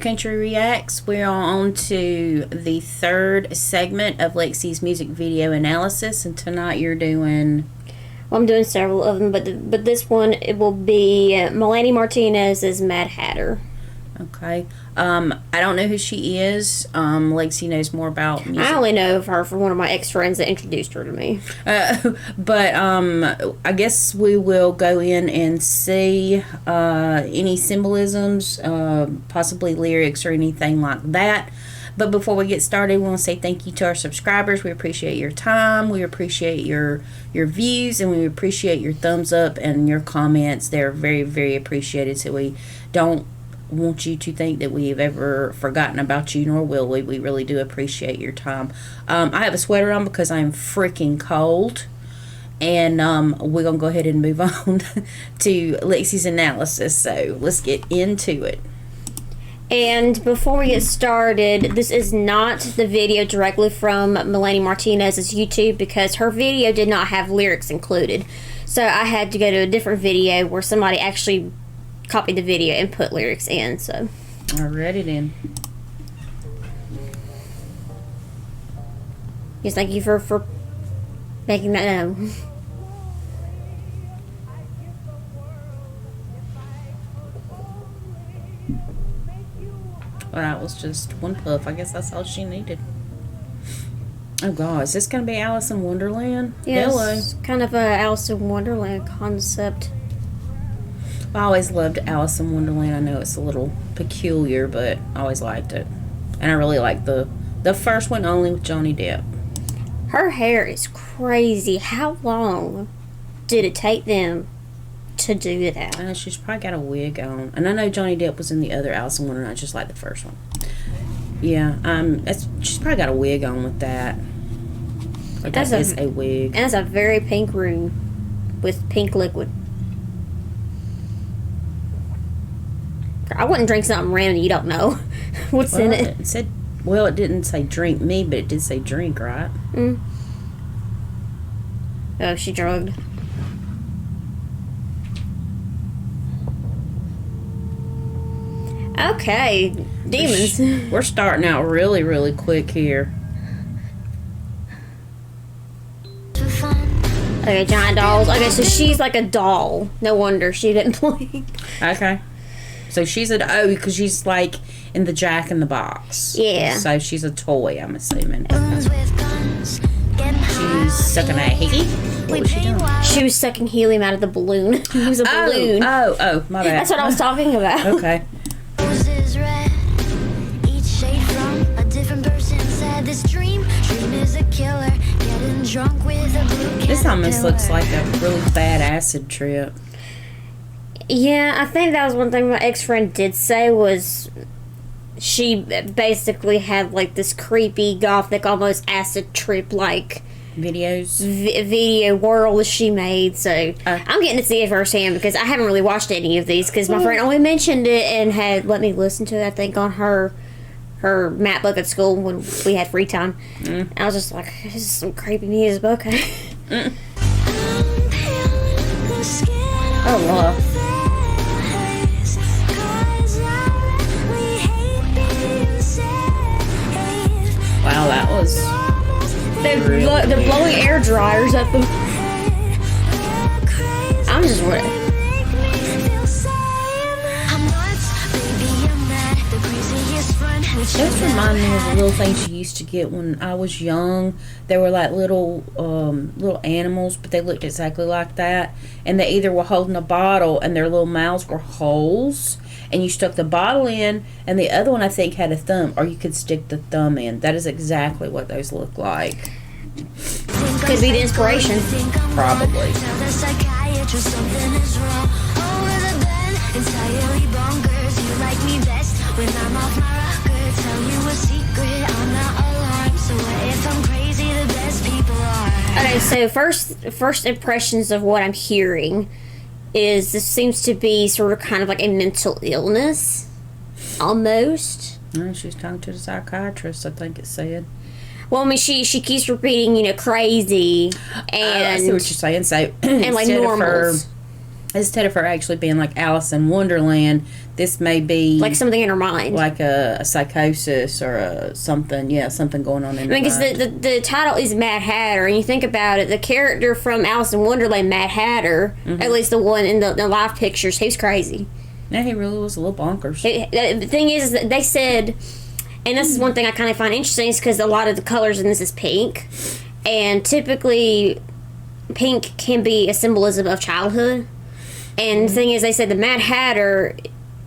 Country Reacts. We're on to the third segment of Lexi's music video analysis, and tonight you're doing... Well, I'm doing several of them, but this one, it will be MELANIE MARTINEZ'S Mad Hatter. Okay. I don't know who she is. Lexi knows more about music. I only know of her from one of my ex-friends that introduced her to me. But I guess we will go in and see any symbolisms, possibly lyrics or anything like that. But before we get started, we want to say thank you to our subscribers. We appreciate your time. We appreciate your views, and we appreciate your thumbs up and your comments. They're very, very appreciated. So we don't want you to think that we've ever forgotten about you, nor will we. We really do appreciate your time. I have a sweater on because I'm freaking cold, and we're gonna go ahead and move on to Lexi's analysis. So let's get into it. And before we get started, this is not the video directly from MELANIE Martinez's YouTube because her video did not have lyrics included. So I had to go to a different video where somebody actually copied the video and put lyrics in. So alrighty then. Yes, thank you for making that known. Well, that was just one puff. I guess that's all she needed. Oh God, is this gonna be Alice in Wonderland? Yes, Hello. kind of a Alice in Wonderland concept. I always loved Alice in Wonderland. I know it's a little peculiar, but I always liked it. And I really liked the first one only with Johnny Depp. Her hair is crazy. How long did it take them to do that? She's probably got a wig on. And I know Johnny Depp was in the other Alice in Wonderland, just like the first one. Yeah, she's probably got a wig on with that. Or that is a wig. And it's a very pink room with pink liquid. I wouldn't drink something random you don't know what's in it. It said, well, it didn't say drink me, but it did say drink, right? Mm. Oh, she drugged. Okay, demons. We're starting out really, really quick here. Okay, giant dolls. Okay, so she's like a doll. No wonder she didn't blink. Okay. So she's because she's like in the Jack in the Box. Yeah. So she's a toy, I'm assuming. She's sucking a hickey? What was she doing? She was sucking helium out of the balloon. It was a balloon. Oh, my bad. That's what I was talking about. Okay. This almost looks like a really bad acid trip. Yeah, I think that was one thing my ex-friend did say was she basically had like this creepy, gothic, almost acid trip like videos, video world she made. So I'm getting to see it firsthand because I haven't really watched any of these because my friend only mentioned it and had let me listen to it, I think, on her map book at school when we had free time. And I was just like, this is some creepy music. Okay. Oh, wow. Wow, that was... They're blowing air dryers at them. I'm just ready. Those remind me of the little things you used to get when I was young. They were like little animals, but they looked exactly like that. And they either were holding a bottle and their little mouths were holes, and you stuck the bottle in, and the other one I think had a thumb, or you could stick the thumb in. That is exactly what those look like. Could be the inspiration. Probably. Okay, so first impressions of what I'm hearing is this seems to be sort of kind of like a mental illness, almost. She's talking to the psychiatrist, I think it said. Well, I mean, she keeps repeating, crazy, and I see what you're saying. So and like normals. instead of her actually being like Alice in Wonderland, this may be like something in her mind, like a psychosis or something going on in her because mind. the title is Mad Hatter, and you think about it, the character from Alice in Wonderland, Mad Hatter, at least the one in the live pictures, he was crazy. Yeah, he really was a little bonkers. The thing is that they said, and this is one thing I kind of find interesting, is because a lot of the colors in this is pink, and typically pink can be a symbolism of childhood. And the thing is, they said the Mad Hatter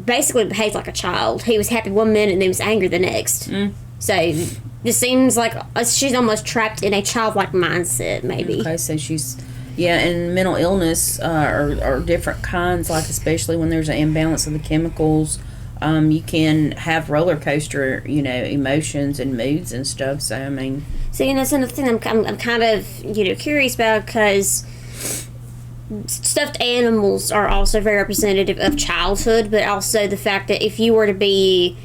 basically behaves like a child. He was happy one minute and he was angry the next. So it seems like she's almost trapped in a childlike mindset, maybe. Okay, so she's... Yeah, and mental illness are different kinds, like especially when there's an imbalance of the chemicals. You can have roller coaster, emotions and moods and stuff. So, I mean... See, and that's another thing I'm kind of, curious about, because stuffed animals are also very representative of childhood, but also the fact that if you were to be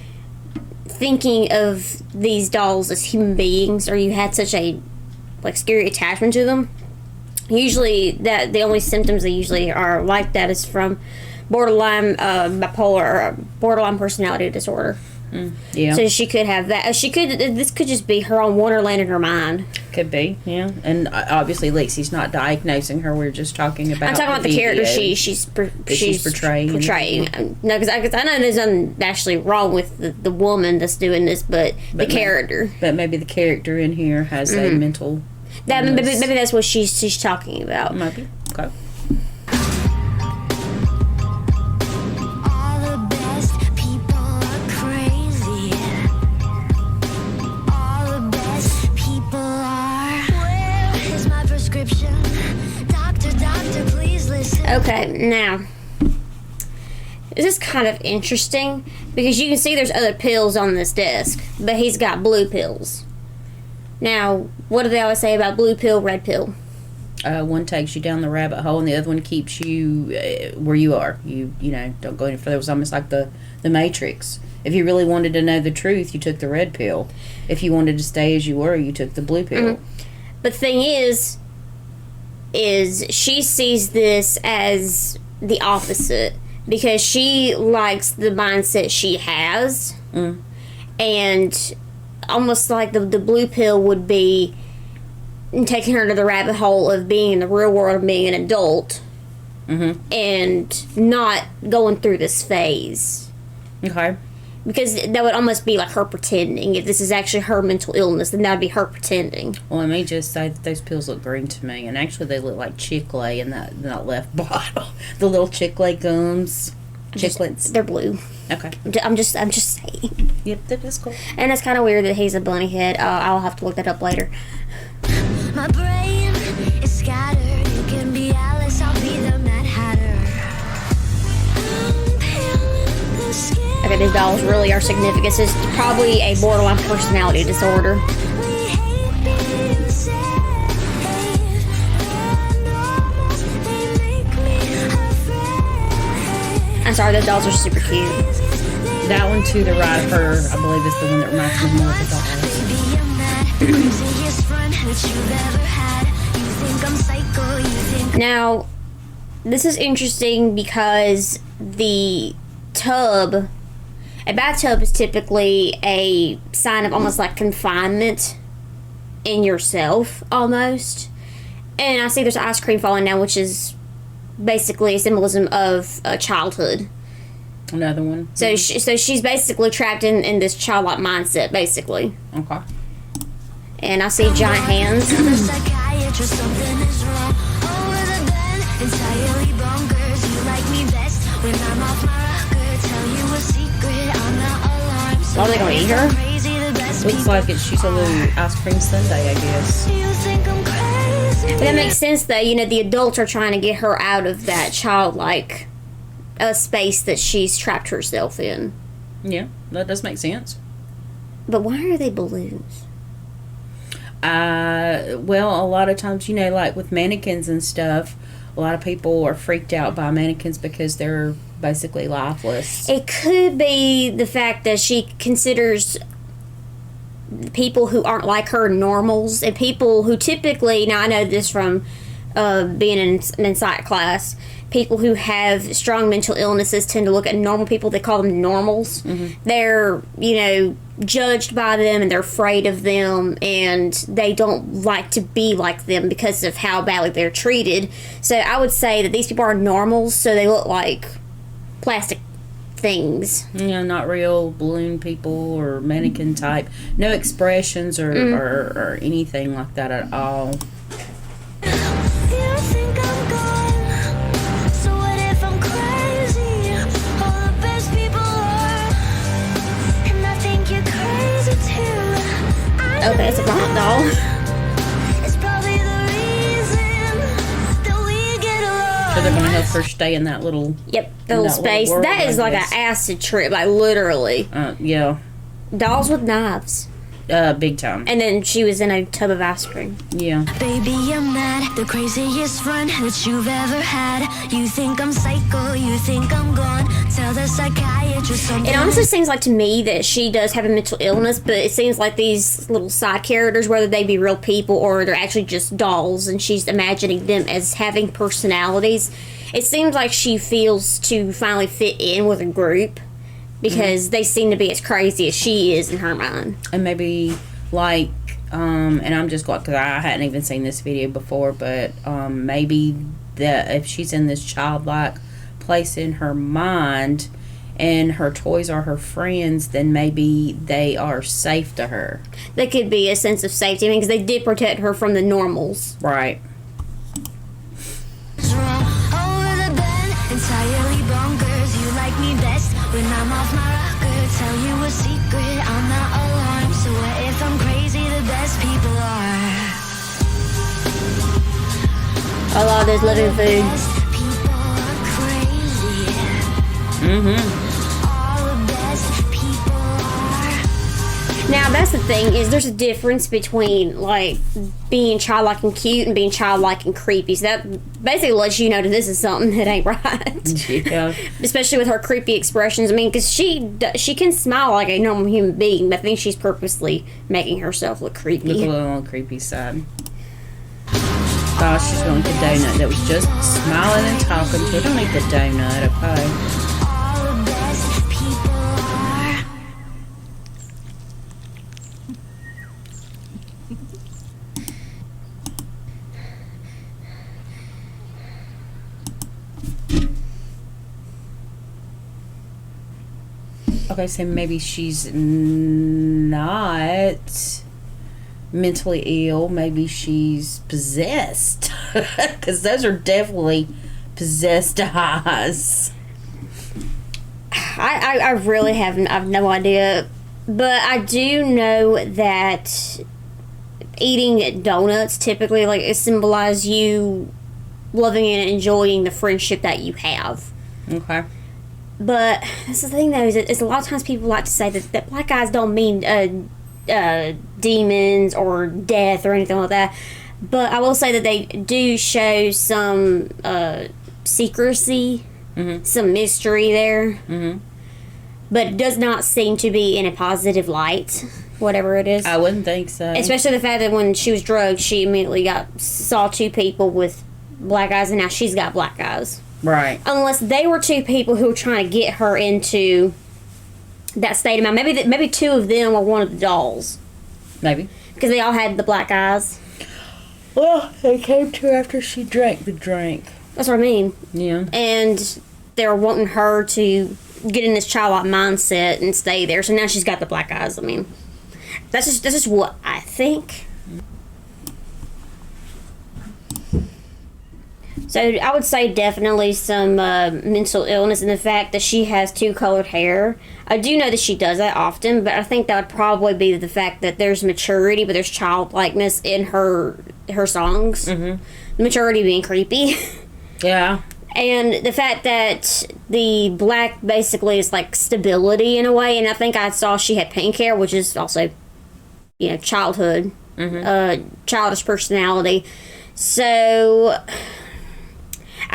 thinking of these dolls as human beings, or you had such a scary attachment to them, usually that the only symptoms they usually are like that is from borderline bipolar or borderline personality disorder. Yeah. So she could have that. This could just be her own Wonderland in her mind. Could be, yeah. And obviously, Lexi's not diagnosing her. We're just talking about. I'm talking about the character she's portraying. No, because I know there's nothing actually wrong with the woman that's doing this, but the character. But maybe the character in here has a mental. Maybe that's what she's talking about. Maybe. Okay. Okay, now, this is kind of interesting, because you can see there's other pills on this desk, but he's got blue pills. Now, what do they always say about blue pill, red pill? One takes you down the rabbit hole, and the other one keeps you where you are. You don't go any further. It was almost like the Matrix. If you really wanted to know the truth, you took the red pill. If you wanted to stay as you were, you took the blue pill. Mm-hmm. But the thing is she sees this as the opposite, because she likes the mindset she has, and almost like the blue pill would be taking her to the rabbit hole of being in the real world, of being an adult, and not going through this phase. Okay. Because that would almost be like her pretending. If this is actually her mental illness, then that would be her pretending. Well, let me just say that those pills look green to me, and actually they look like Chick-fil-A in that left bottle. The little Chick-fil-A gums. Chiclets. They're blue. Okay. I'm just saying. Yep, that is cool. And it's kind of weird that he's a bunny head. I'll have to look that up later. My brain is scattered. You can be Alice, I'll be the Mad Hatter. Okay, these dolls really are significant. It's probably a borderline personality disorder. I'm sorry, those dolls are super cute. That one to the right of her, I believe, is the one that reminds me more of the dolls. Now, this is interesting because the tub, a bathtub is typically a sign of almost like confinement in yourself, almost. And I see there's ice cream falling down, which is basically a symbolism of childhood. Another one. So she's basically trapped in this childlike mindset, basically. Okay. And I see giant hands. Are they gonna eat her? Looks like she's a little ice cream sundae, I guess. But that makes sense, though. The adults are trying to get her out of that childlike space that she's trapped herself in. Yeah, that does make sense. But why are they balloons? Well, a lot of times, like with mannequins and stuff, a lot of people are freaked out by mannequins because they're basically lifeless. It could be the fact that she considers people who aren't like her normals, and people who typically, now I know this from being in an psych class, people who have strong mental illnesses tend to look at normal people. They call them normals. They're, judged by them, and they're afraid of them, and they don't like to be like them because of how badly they're treated. So I would say that these people are normals, so they look like plastic things. Not real balloon people or mannequin type. No expressions or anything like that at all. You think I'm gone, so what if I'm crazy? All the best people are, and I think you're crazy too. Okay, it's a rock doll. It's probably the reason that we get along. So they're going to help her stay in that little... Yep, the little space. world, That is I like an guess. acid trip, like literally. Yeah. Dolls with knives. Big time. And then she was in a tub of ice cream. Yeah. Baby, I'm not the craziest friend that you've ever had. You think I'm psycho, you think I'm gone. Tell the psychiatrist something. It honestly seems like to me that she does have a mental illness, but it seems like these little side characters, whether they be real people or they're actually just dolls, and she's imagining them as having personalities. It seems like she feels to finally fit in with a group because they seem to be as crazy as she is in her mind. And maybe, like, and I'm just glad because I hadn't even seen this video before, but maybe that if she's in this childlike place in her mind and her toys are her friends, then maybe they are safe to her. There could be a sense of safety, because they did protect her from the normals. Right. Wrong over the bend, entirely bonkers. You like me best when I'm off my rocker. Tell you a secret, I'm not alarmed. So what if I'm crazy? The best people are. A lot of those living food. Best people are crazy. All the best people are. Now, that's the thing, is there's a difference between, like, being childlike and cute and being childlike and creepy. So that basically lets you know that this is something that ain't right. Yeah. Especially with her creepy expressions. I mean, because she can smile like a normal human being, but I think she's purposely making herself look creepy. Look a little on the creepy side. Oh, she's going to the donut that was just smiling and talking to. Don't eat the donut, okay? All the best people are. Okay, so maybe she's not mentally ill. Maybe she's possessed. Because those are definitely possessed eyes. I really have no idea. But I do know that eating donuts typically, like, it symbolizes you loving and enjoying the friendship that you have. Okay. But that's the thing, though, is a lot of times people like to say that black eyes don't mean demons or death or anything like that. But I will say that they do show some secrecy, some mystery there. But it does not seem to be in a positive light, whatever it is. I wouldn't think so. Especially the fact that when she was drugged, she immediately saw two people with black eyes, and now she's got black eyes. Right. Unless they were two people who were trying to get her into that state of mind. Maybe two of them were one of the dolls. Maybe. Because they all had the black eyes. Well, they came to after she drank the drink. That's what I mean. Yeah. And they were wanting her to get in this childlike mindset and stay there. So now she's got the black eyes. I mean, that's just what I think. So I would say definitely some mental illness, and the fact that she has two colored hair. I do know that she does that often, but I think that would probably be the fact that there's maturity, but there's childlikeness in her songs. The maturity being creepy. Yeah. And the fact that the black basically is like stability in a way, and I think I saw she had pink hair, which is also, childhood, childish personality. So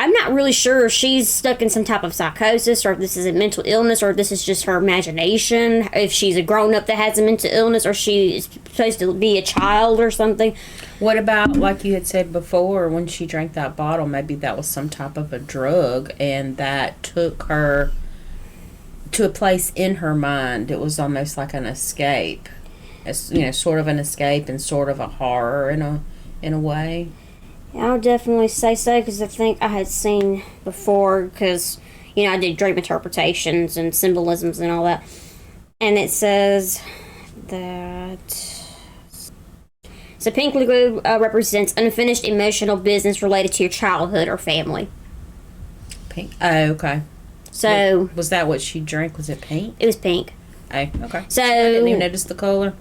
I'm not really sure if she's stuck in some type of psychosis, or if this is a mental illness, or if this is just her imagination, if she's a grown-up that has a mental illness, or she's supposed to be a child or something. What about, like you had said before, when she drank that bottle, maybe that was some type of a drug, and that took her to a place in her mind. It was almost like an escape. It's, you know, sort of an escape and sort of a horror in a way. I'll definitely say so, because I think I had seen before, because, you know, I did dream interpretations and symbolisms and all that. And it says that... So pink liquid represents unfinished emotional business related to your childhood or family. Pink? Oh, okay. So... Was that what she drank? Was it pink? It was pink. Oh, okay. So... I didn't even notice the color.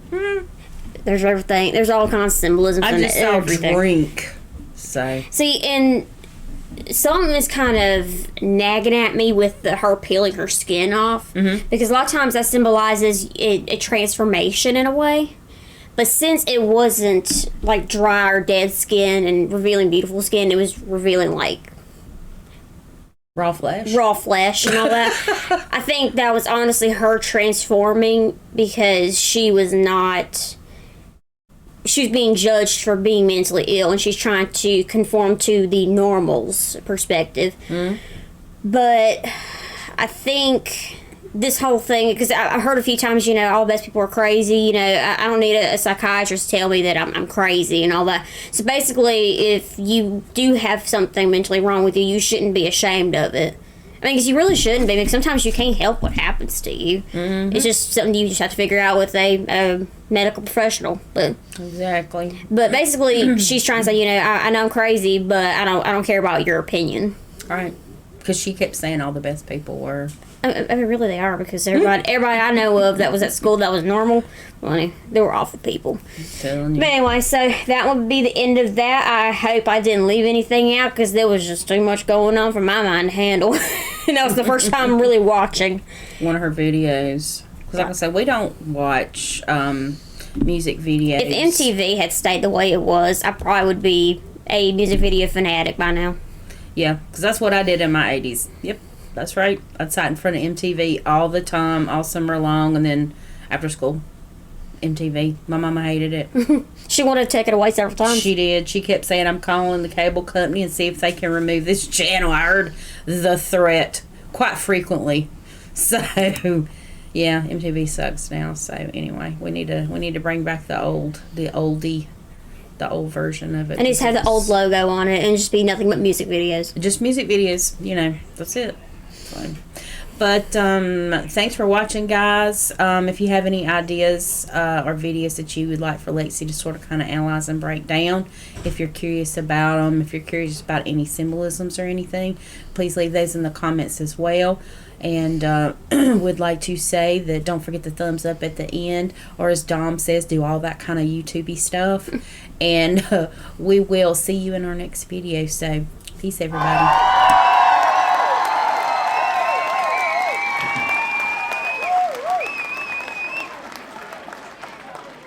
There's everything. There's all kinds of symbolisms I in just saw everything. drink. So... See, and something is kind of nagging at me with her peeling her skin off. Mm-hmm. Because a lot of times that symbolizes a transformation in a way. But since it wasn't like dry or dead skin and revealing beautiful skin, it was revealing like Raw flesh and all that. I think that was honestly her transforming, because she was being judged for being mentally ill, and she's trying to conform to the normal's perspective. Mm. But I think this whole thing, because I heard a few times, you know, all the best people are crazy. You know, I don't need a psychiatrist to tell me that I'm crazy and all that. So basically, if you do have something mentally wrong with you, you shouldn't be ashamed of it. I mean, because you really shouldn't be, because sometimes you can't help what happens to you. Mm-hmm. It's just something you just have to figure out with a medical professional. But Exactly. But basically, she's trying to say, you know, I know I'm crazy, but I don't care about your opinion. All right. Because she kept saying all the best people were. I mean, really, they are, because everybody I know of that was at school that was normal, well, they were awful people. I'm telling you. But anyway, so that would be the end of that. I hope I didn't leave anything out, because there was just too much going on for my mind to handle. And that was the first time really watching One of her videos. Because like I said, we don't watch music videos. If MTV had stayed the way it was, I probably would be a music video fanatic by now. Yeah, because that's what I did in my 80s. Yep, that's right. I'd sat in front of MTV all the time, all summer long, and then after school, MTV. My mama hated it. She wanted to take it away several times. She did. She kept saying, I'm calling the cable company and see if they can remove this channel. I heard the threat quite frequently. So, yeah, MTV sucks now. So, anyway, we need to bring back the old version of it. And just have the old logo on it and just be nothing but music videos. Just music videos, you know, that's it. So, but thanks for watching, guys. If you have any ideas or videos that you would like for Lexi to sort of kind of analyze and break down, if you're curious about them, if you're curious about any symbolisms or anything, please leave those in the comments as well. And would like to say that don't forget the thumbs up at the end, or as Dom says, do all that kind of YouTube-y stuff. And we will see you in our next video. So, peace, everybody.